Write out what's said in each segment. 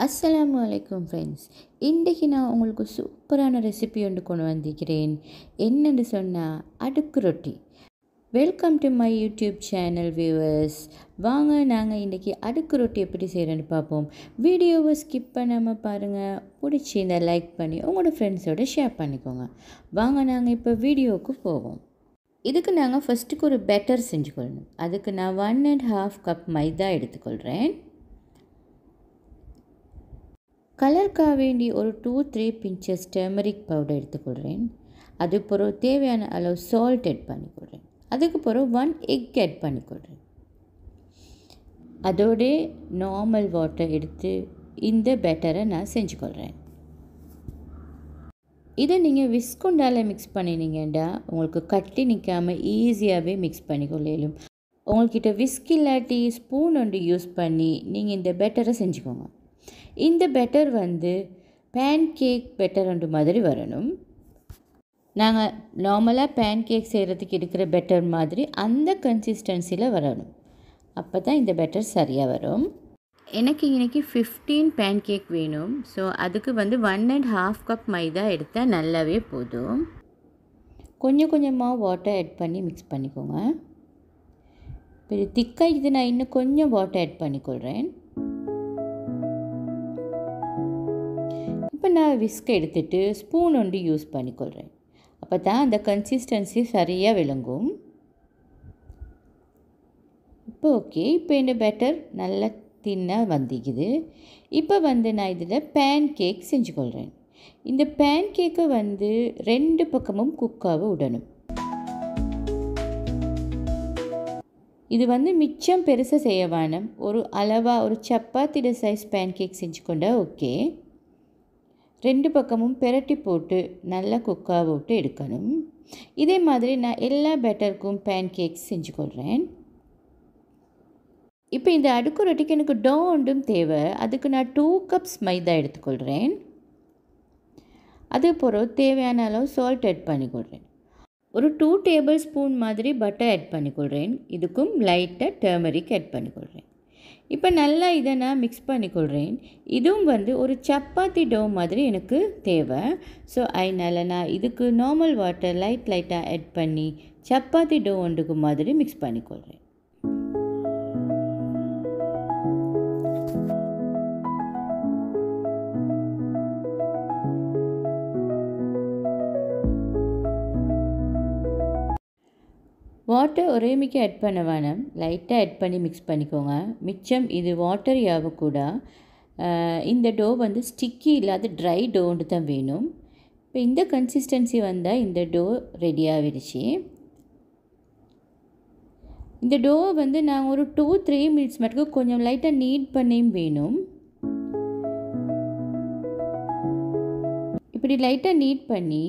அஸ்ஸலாமு அலைக்கும் ஃப்ரெண்ட்ஸ். இன்றைக்கி நான் உங்களுக்கு சூப்பரான ரெசிபி ஒன்று கொண்டு வந்திருக்கிறேன். என்னென்னு சொன்னால் அடுக்கு ரொட்டி. Welcome to my YouTube channel viewers. வாங்க நாங்கள் இன்றைக்கி அடுக்கு ரொட்டி எப்படி செய்கிறேன்னு பார்ப்போம். வீடியோவை ஸ்கிப் பண்ணாமல் பாருங்கள். பிடிச்சி இந்த லைக் பண்ணி உங்களோட ஃப்ரெண்ட்ஸோடு ஷேர் பண்ணிக்கோங்க. வாங்க நாங்கள் இப்போ வீடியோவுக்கு போவோம். இதுக்கு நாங்கள் ஃபஸ்ட்டுக்கு ஒரு பேட்டர் செஞ்சுக்கொள்ளணும். அதுக்கு நான் 1.5 கப் மைதா எடுத்துக்கொள்கிறேன். கலருக்காக வேண்டி ஒரு 2-3 பிஞ்சஸ் டர்மரிக் பவுடர் எடுத்துக்கொள்கிறேன். அது பிறகு தேவையான அளவு சால்ட் ஆட் பண்ணிக்கொள்கிறேன். அதுக்கு பிறகு 1 எக் ஆட் பண்ணிக்கொள்கிறேன். அதோட நார்மல் வாட்டர் எடுத்து இந்த பேட்டரை நான் செஞ்சுக்கொள்கிறேன். இதை நீங்கள் விஸ்குண்டால் மிக்ஸ் பண்ணினீங்கன்னா உங்களுக்கு கட்டி நிற்காமல் ஈஸியாகவே மிக்ஸ் பண்ணிக்கொள்ளும். உங்கள்கிட்ட விஸ்க் இல்லாட்டி ஸ்பூன் ஒன்று யூஸ் பண்ணி நீங்கள் இந்த பேட்டரை செஞ்சுக்கோங்க. இந்த பேட்டர் பேன் கேக் பேட்டர் ஒன்று மாதிரி வரணும். நாங்கள் நார்மலாக பேன் கேக் செய்கிறதுக்கு எடுக்கிற பேட்டர் மாதிரி அந்த கன்சிஸ்டன்சியில் வரணும். அப்போ தான் இந்த பேட்டர் சரியாக வரும். எனக்கு இன்றைக்கி 15 பேன் கேக் வேணும். ஸோ அதுக்கு 1.5 கப் மைதா எடுத்தால் நல்லாவே போதும். கொஞ்சம் கொஞ்சமாக வாட்டர் ஆட் பண்ணி மிக்ஸ் பண்ணிக்கோங்க. இப்போ இது திக்காக இது நான் இன்னும் கொஞ்சம் வாட்டர் ஆட் பண்ணிக்கொள்கிறேன். இப்போ நான் விஸ்க் எடுத்துகிட்டு ஸ்பூன் ஒன்று யூஸ் பண்ணிக்கொள்கிறேன். அப்போ தான் அந்த கன்சிஸ்டன்சி சரியாக விளங்கும். இப்போ ஓகே. இப்போ இந்த பேட்டர் நல்லா தின்னாக வந்திக்குது. இப்போ நான் இதில் பேன் கேக் செஞ்சுக்கொள்கிறேன். இந்த பேன் கேக்கை 2 பக்கமும் குக்காக விடணும். இது மிச்சம் பெருசாக செய்ய வேணும். ஒரு அளவாக ஒரு சப்பாத்தியோட சைஸ் பேன் கேக் செஞ்சுக்கொண்டா ஓகே. 2 பக்கமும் பெரட்டி போட்டு நல்லா குக்காக விட்டு எடுக்கணும். இதே மாதிரி நான் எல்லா பேட்டருக்கும் பேன் கேக்ஸ் செஞ்சுக்கொள்கிறேன். இப்போ இந்த அடுக்கு ரொட்டிக்கு எனக்கு டோ ஒன்றும் தேவை. அதுக்கு நான் 2 கப்ஸ் மைதா எடுத்துக்கொள்கிறேன். அது பிறகு தேவையான அளவு சால்ட் ஆட் பண்ணிக்கொள்கிறேன். ஒரு 2 டேபிள் ஸ்பூன் மாதிரி பட்டர் ஆட் பண்ணிக்கொள்கிறேன். இதுக்கும் லைட்டாக டர்மரிக் ஆட் பண்ணிக்கொள்கிறேன். இப்போ நல்லா இதை நான் மிக்ஸ் பண்ணிக்கொள்கிறேன். இதுவும் ஒரு சப்பாத்தி டோ மாதிரி எனக்கு தேவை. ஸோ அதனால் நான் இதுக்கு நார்மல் வாட்டர் லைட்டாக ஆட் பண்ணி சப்பாத்தி டோ ஒன்றுக்கு மாதிரி மிக்ஸ் பண்ணிக்கொள்கிறேன். வாட்டர் ஒரே மிக்க ஆட் பண்ண வேணாம். லைட்டாக ஆட் பண்ணி மிக்ஸ் பண்ணிக்கோங்க. மிச்சம் இது வாட்டர் கூட இந்த டோ ஸ்டிக்கி இல்லாத ட்ரை டோன்ட்டு தான் வேணும். இப்போ இந்த கன்சிஸ்டன்சி வந்தால் இந்த டோ ரெடி ஆகிடுச்சு. இந்த டோவை நான் ஒரு 2-3 மினிட்ஸ் மட்டும் கொஞ்சம் லைட்டாக நீட் பண்ணியும் வேணும். இப்படி லைட்டாக நீட் பண்ணி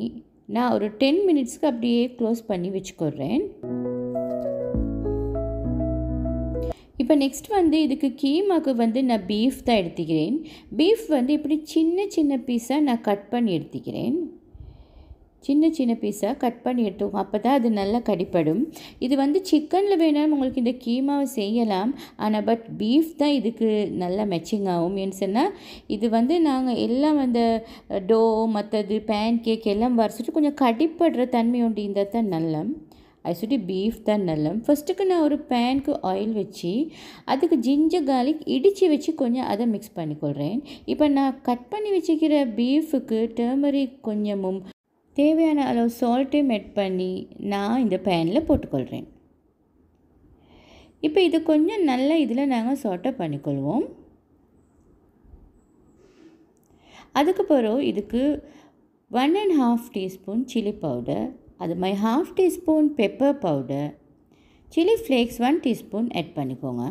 நான் ஒரு 10 மினிட்ஸ்க்கு அப்படியே க்ளோஸ் பண்ணி வச்சுக்கொள்கிறேன். இப்போ நெக்ஸ்ட் இதுக்கு கீமாக்கு நான் பீஃப் தான் எடுத்துக்கிறேன். பீஃப் இப்படி சின்ன சின்ன பீஸாக நான் கட் பண்ணி எடுத்துக்கிறேன். சின்ன சின்ன பீஸாக கட் பண்ணி எடுத்துக்கோங்க. அப்போ தான் அது நல்லா கடிப்படும். இது சிக்கனில் வேணாலும் உங்களுக்கு இந்த கீமாவை செய்யலாம். ஆனால் பட் பீஃப் தான் இதுக்கு நல்லா மேட்சிங் ஆகும். ஏன்னு சொன்னால் இது நாங்கள் எல்லாம் டோ மற்றது பேன் கேக் எல்லாம் வரைச்சிட்டு கொஞ்சம் கடிப்படுற தன்மை உண்டு. இந்த தான் நல்லா அது பீஃப் தான் நல்லா. ஃபஸ்ட்டுக்கு நான் ஒரு பேனுக்கு ஆயில் வச்சு அதுக்கு ஜிஞ்சர் கார்லிக் இடித்து வச்சு கொஞ்சம் அதை மிக்ஸ் பண்ணிக்கொள்கிறேன். இப்போ நான் கட் பண்ணி வச்சுக்கிற பீஃபுக்கு டர்மரிக் கொஞ்சமும் தேவையான அளவு சால்ட்டையும் ஆட் பண்ணி நான் இந்த பேனில் போட்டுக்கொள்கிறேன். இப்போ இது கொஞ்சம் நல்லா இதில் நாங்கள் சாட்டை பண்ணிக்கொள்வோம். அதுக்கு பிறகு இதுக்கு 1.5 டீஸ்பூன் சில்லி பவுடர், அது மாதிரி 1/2 teaspoon pepper powder, chilli flakes 1 teaspoon add பண்ணிக்கோங்க.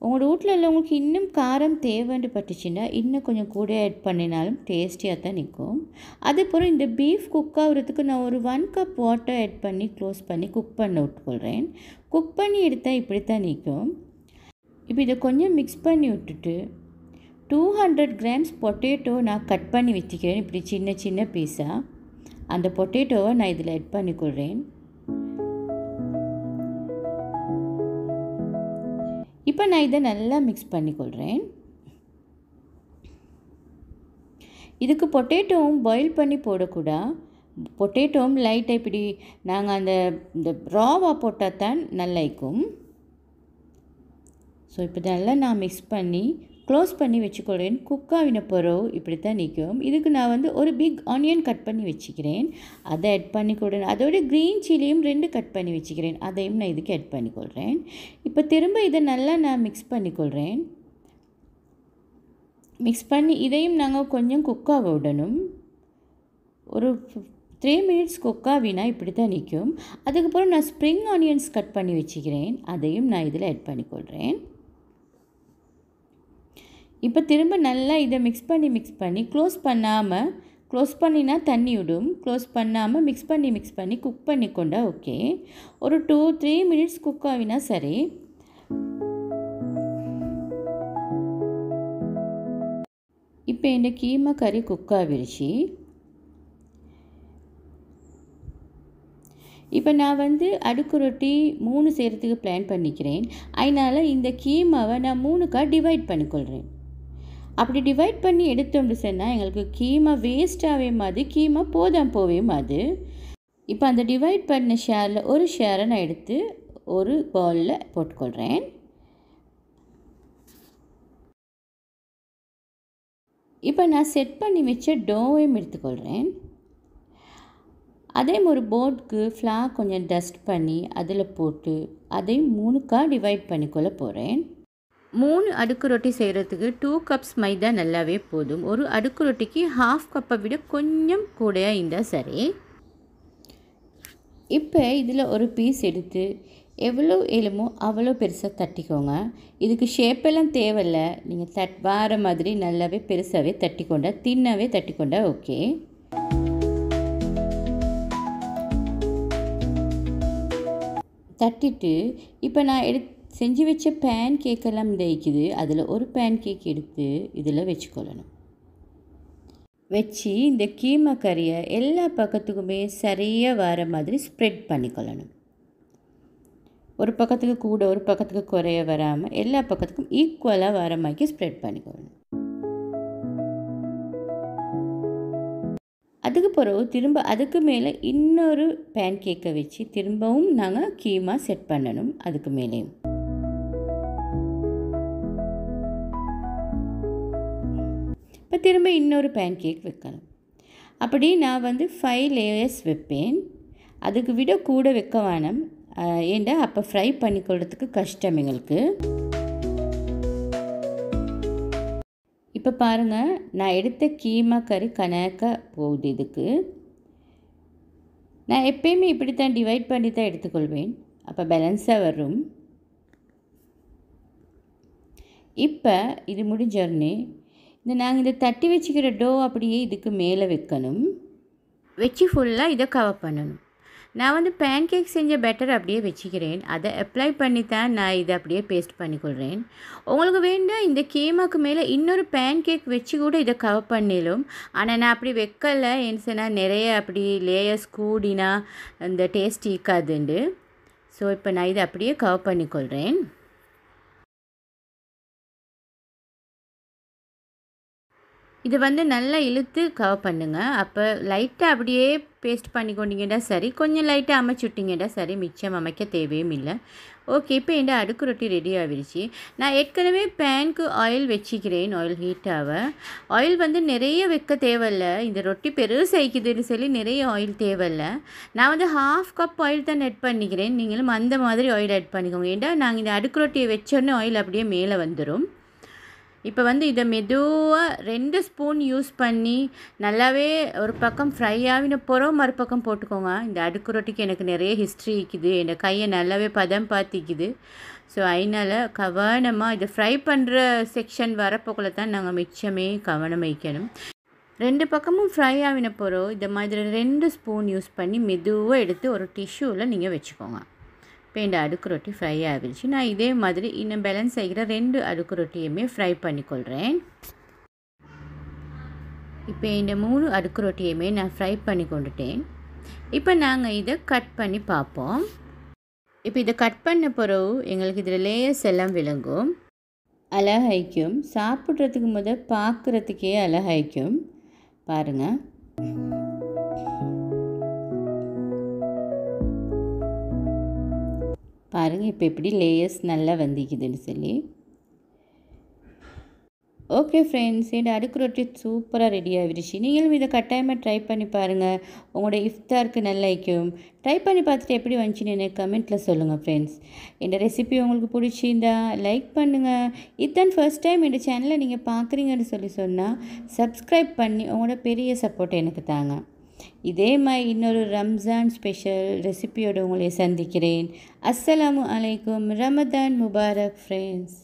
உங்களோட வீட்டில் உள்ளவங்களுக்கு இன்னும் காரம் தேவைன்னு பட்டுச்சுன்னா இன்னும் கொஞ்சம் கூட ஆட் பண்ணினாலும் டேஸ்டியாக தான் நிற்கும். அதுக்கப்புறம் இந்த பீஃப் குக் ஆகுறதுக்கு நான் ஒரு 1 கப் வாட்டர் ஆட் பண்ணி க்ளோஸ் பண்ணி குக் பண்ண விட்டுக்கொள்கிறேன். குக் பண்ணி எடுத்தால் இப்படி தான் நிற்கும். இப்போ இதை கொஞ்சம் மிக்ஸ் பண்ணி விட்டுட்டு 200 கிராம்ஸ் பொட்டேட்டோ நான் கட் பண்ணி வச்சுக்கிறேன். இப்படி சின்ன சின்ன பீஸாக அந்த பொட்டேட்டோவை நான் இதில் ஆட் பண்ணிக்கொள்கிறேன். இப்போ நான் இதை நல்லா மிக்ஸ் பண்ணிக்கொள்கிறேன். இதுக்கு பொட்டேட்டோவும் பாயில் பண்ணி போடக்கூடாது. பொட்டேட்டோவும் லைட்டாக இப்படி நாங்கள் இந்த ராவாக போட்டால் தான் நல்லா இருக்கும். ஸோ இப்போ நல்லா நான் மிக்ஸ் பண்ணி க்ளோஸ் பண்ணி வச்சுக்கொள்கிறேன். குக்காவின பிறகு இப்படி தான் நிற்கும். இதுக்கு நான் வந்து ஒரு பிக் ஆனியன் கட் பண்ணி வச்சுக்கிறேன், அதை ஆட் பண்ணிக்கொள்கிறேன். அதோட க்ரீன் சில்லியும் 2 கட் பண்ணி வச்சுக்கிறேன், அதையும் நான் இதுக்கு ஆட் பண்ணிக்கொள்கிறேன். இப்போ திரும்ப இதை நல்லா நான் மிக்ஸ் பண்ணிக்கொள்கிறேன். மிக்ஸ் பண்ணி இதையும் நாங்கள் கொஞ்சம் குக்காக விடணும். ஒரு 3 மினிட்ஸ் குக்காவினா இப்படி தான் நிற்கும். அதுக்கப்புறம் நான் ஸ்ப்ரிங் ஆனியன்ஸ் கட் பண்ணி வச்சுக்கிறேன், அதையும் நான் இதில் ஆட் பண்ணிக்கொள்கிறேன். இப்போ திரும்ப நல்லா இதை மிக்ஸ் பண்ணி க்ளோஸ் பண்ணினா தண்ணி விடும். க்ளோஸ் பண்ணாமல் மிக்ஸ் பண்ணி குக் பண்ணிக்கொண்டா ஓகே. ஒரு 2-3 மினிட்ஸ் குக் ஆகினா சரி. இப்போ இந்த கீமா கறி குக் ஆகிடுச்சு. இப்போ நான் வந்து அடுக்கு ரொட்டி 3 செய்கிறதுக்கு பிளான் பண்ணிக்கிறேன். அதனால் இந்த கீமாவை நான் 3க்காக டிவைட் பண்ணிக்கொள்கிறேன். அப்படி டிவைட் பண்ணி எடுத்தோம்னு சொன்னால் எங்களுக்கு கீமா வேஸ்ட் ஆகவே மாதிரி, கீமா போவே மாதிரி. இப்போ அந்த டிவைட் பண்ண ஷேரில் ஒரு ஷேரை நான் எடுத்து ஒரு பவுலில் போட்டுக்கொள்கிறேன். இப்போ நான் செட் பண்ணி வச்ச டோவையும் எடுத்துக்கொள்கிறேன். அதே ஒரு போர்டுக்கு ஃப்ளார் கொஞ்சம் டஸ்ட் பண்ணி அதில் போட்டு அதையும் 3க்காக டிவைட் பண்ணிக்கொள்ள போகிறேன். 3 அடுக்கு ரொட்டி செய்கிறதுக்கு 2 கப்ஸ் மைதா நல்லாவே போதும். ஒரு அடுக்கு ரொட்டிக்கு 1/2 கப்பை விட கொஞ்சம் கூடையாக இருந்தால் சரி. இப்போ இதில் ஒரு பீஸ் எடுத்து எவ்வளோ ஏழுமோ அவ்வளோ பெருசாக தட்டிக்கோங்க. இதுக்கு ஷேப்பெல்லாம் தேவையில்லை, நீங்கள் வார மாதிரி நல்லாவே பெருசாகவே தின்னாவே தட்டிக்கொண்டா ஓகே. தட்டிட்டு இப்போ நான் செஞ்சு வச்ச பேன் கேக்கெல்லாம் இருக்குது, அதில் ஒரு பேன் கேக் எடுத்து இதில் வச்சுக்கொள்ளணும். வச்சு இந்த கீமா கறியை எல்லா பக்கத்துக்குமே சரியாக வர மாதிரி ஸ்ப்ரெட் பண்ணிக்கொள்ளணும். ஒரு பக்கத்துக்கு கூட ஒரு பக்கத்துக்கு குறைய வராமல் எல்லா பக்கத்துக்கும் ஈக்குவலாக வர மாதிரி ஸ்ப்ரெட் பண்ணிக்கொள்ளணும். அதுக்கு பிறகு திரும்ப அதுக்கு மேலே இன்னொரு பேன் கேக்கை வச்சு திரும்பவும் நாங்கள் கீமா செட் பண்ணணும். அதுக்கு மேலேயும் இப்போ திரும்ப இன்னொரு பேன் கேக் வைக்கணும். அப்படி நான் வந்து 5 லேயர்ஸ் வைப்பேன். அதுக்கு விட கூட வைக்க வேணும், ஏண்டா அப்போ ஃப்ரை பண்ணிக்கொள்றதுக்கு கஷ்டம் எங்களுக்கு. இப்போ பாருங்கள், நான் எடுத்த கீமா கறி கணக்காக போகுது. இதுக்கு நான் எப்பயுமே இப்படி தான் டிவைட் பண்ணி தான் எடுத்துக்கொள்வேன், அப்போ பேலன்ஸாக வரும். இப்போ இது முடிஞ்சோடனே நாங்கள் இதை தட்டி வச்சுக்கிற டோ அப்படியே இதுக்கு மேலே வைக்கணும். வச்சு ஃபுல்லாக இதை கவர் பண்ணணும். நான் வந்து பேன் கேக் செஞ்ச பேட்டர் அப்படியே வச்சுக்கிறேன், அதை அப்ளை பண்ணி தான் நான் இதை அப்படியே பேஸ்ட் பண்ணிக்கொள்கிறேன். உங்களுக்கு வேண்டாம் இந்த கீமாக்கு மேலே இன்னொரு பேன் கேக் வச்சு கூட இதை கவர் பண்ணிடும். ஆனால் நான் அப்படி வைக்கலை, ஏன்னு சொன்னால் நிறைய அப்படி லேயர்ஸ் கூடினா அந்த டேஸ்ட் இருக்காதுண்டு. ஸோ இப்போ நான் இதை அப்படியே கவர் பண்ணிக்கொள்கிறேன். இது வந்து நல்லா இழுத்து கவர் பண்ணுங்கள். அப்போ லைட்டாக அப்படியே பேஸ்ட் பண்ணி கொண்டீங்கன்னா சரி, கொஞ்சம் லைட்டாக அமைச்சு விட்டிங்கன்னா சரி, மிச்சம் அமைக்க தேவையும் இல்லை. ஓகே, இப்போ என் அடுக்கு ரொட்டி ரெடி ஆகிடுச்சு. நான் ஏற்கனவே பேனுக்கு ஆயில் வச்சுக்கிறேன், ஆயில் ஹீட்டாக. ஆயில் வந்து நிறைய வைக்க தேவையில்லை, இந்த ரொட்டி பெருசாகிக்குதுன்னு சொல்லி நிறைய ஆயில் தேவையில்லை. நான் வந்து 1/2 கப் ஆயில் தான் ஆட் பண்ணிக்கிறேன், நீங்களும் அந்த மாதிரி ஆயில் ஆட் பண்ணிக்கோங்க. ஏன்டா நாங்கள் இந்த அடுக்கு ரொட்டியை வச்சோன்னே ஆயில் அப்படியே மேலே வந்துடும். இப்போ வந்து இதை மெதுவாக 2 ஸ்பூன் யூஸ் பண்ணி நல்லாவே ஒரு பக்கம் ஃப்ரை ஆகின பிறகு மறுபக்கம் போட்டுக்கோங்க. இந்த அடுக்கு ரொட்டிக்கு எனக்கு நிறைய ஹிஸ்ட்ரி இருக்குது, என் கையை நல்லாவே பதம் பார்த்திக்குது. ஸோ அதனால் கவனமாக இதை ஃப்ரை பண்ணுற செக்ஷன் வரப்போக்குள்ள தான் நாங்கள் மிச்சமே கவனம் வைக்கணும். 2 பக்கமும் ஃப்ரை ஆகின பிறகு இந்த மாதிரி 2 ஸ்பூன் யூஸ் பண்ணி மெதுவாக எடுத்து ஒரு டிஷ்யூவில் நீங்கள் வச்சுக்கோங்க. இப்போ இந்த அடுக்கு ரொட்டி ஃப்ரை ஆகிடுச்சு. நான் இதே மாதிரி இன்னும் பேலன்ஸ் ஆகிற 2 அடுக்கு ரொட்டியுமே ஃப்ரை பண்ணிக்கொள்கிறேன். இப்போ இந்த 3 அடுக்கு ரொட்டியுமே நான் ஃப்ரை பண்ணி கொண்டுட்டேன். இப்போ நாங்கள் இதை கட் பண்ணி பார்ப்போம். இப்போ இதை கட் பண்ண பிறகு எங்களுக்கு இதில் லேயர்ஸ் எல்லாம் விளங்கும், அழகாய்க்கும். சாப்பிட்றதுக்கு பார்க்குறதுக்கே அழகாய்க்கும். பாருங்கள். பாருங்கள் இப்போ எப்படி லேயர்ஸ் நல்லா வந்திக்குதுன்னு சொல்லி. ஓகே ஃப்ரெண்ட்ஸ், என்னோட அடுக்கு ரொட்டி சூப்பராக ரெடி ஆகிடுச்சு. நீங்களும் இதை கட்டாயமாக ட்ரை பண்ணி பாருங்கள். உங்களோட இஃப்தாருக்கு நல்லா இருக்கும். ட்ரை பண்ணி பார்த்துட்டு எப்படி வந்துச்சுன்னு எனக்கு கமெண்ட்டில் சொல்லுங்கள் ஃப்ரெண்ட்ஸ். இந்த ரெசிபி உங்களுக்கு பிடிச்சிருந்தா லைக் பண்ணுங்கள். இதுதான் ஃபர்ஸ்ட் டைம் இந்த சேனலை நீங்கள் பார்க்குறீங்கன்னு சொன்னால் சப்ஸ்கிரைப் பண்ணி உங்களோட பெரிய சப்போர்ட் எனக்கு தாங்க. இதே மாதிரி இன்னொரு ரம்ஜான் ஸ்பெஷல் ரெசிபியோடு உங்களை சந்திக்கிறேன். அஸ்ஸலாமு அலைக்கும். Ramadan Mubarak friends.